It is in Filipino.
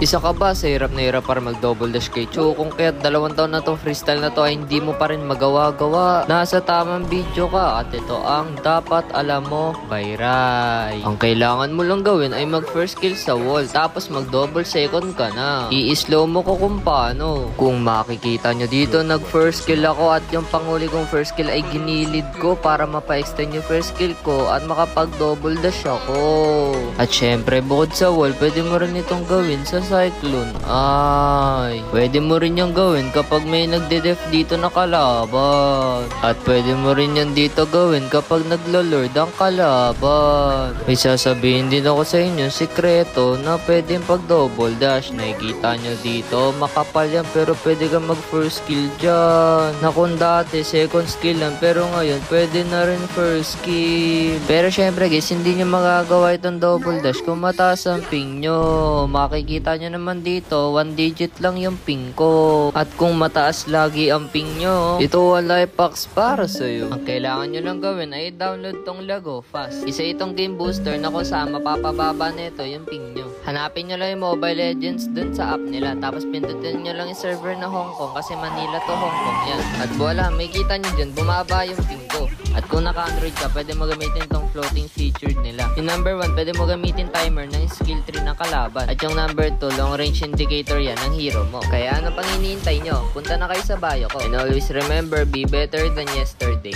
Isa ka ba sa hirap na hirap para mag-double dash kay Cho? Kung kaya't 2 taon na tong freestyle na to ay hindi mo pa rin magawa-gawa. Nasa tamang video ka at ito ang dapat alam mo by Rai. Ang kailangan mo lang gawin ay mag first kill sa wall tapos mag double second ka na. I-slow mo ko kung paano. Kung makikita nyo dito, nag first kill ako at yung panghuli kong first kill ay ginilid ko para mapa-extend yung first kill ko at makapag double dash ako. At syempre bukod sa wall, pwede mo rin itong gawin sa cyclone. Ay, pwede mo rin yung gawin kapag may nagde-def dito na kalaban. At pwede mo rin yan dito gawin kapag naglo-lord ang kalaban. May sasabihin din ako sa inyo, sikreto na pwedeng pag double dash. Nakikita nyo dito, makapal yan pero pwede kang mag first kill dyan. Na kung dati second skill lang pero ngayon pwede na rin first kill. Pero syempre guys, hindi nyo magagawa itong double dash kung mataas ang ping nyo. Makikita nyo naman dito, 1 digit lang yung ping ko. At kung mataas lagi ang ping nyo, ito ang life packs para sa'yo. Ang kailangan nyo lang gawin ay download tong Lago Fast. Isa itong game booster na kung saan mapapababa nito yung ping nyo. Hanapin nyo lang yung Mobile Legends dun sa app nila. Tapos pindutin nyo lang yung server na Hong Kong kasi Manila to Hong Kong yan. At voila, may kita nyo dyan, bumaba yung ping ko. At kung naka-Android ka, pwede mo gamitin itong floating feature nila. Yung number 1, pwede mo gamitin timer ng skill 3 ng kalaban. At yung number 2, long range indicator yan ng hero mo. Kaya ano pang iniintay nyo? Punta na kayo sa bio ko. And always remember, be better than yesterday.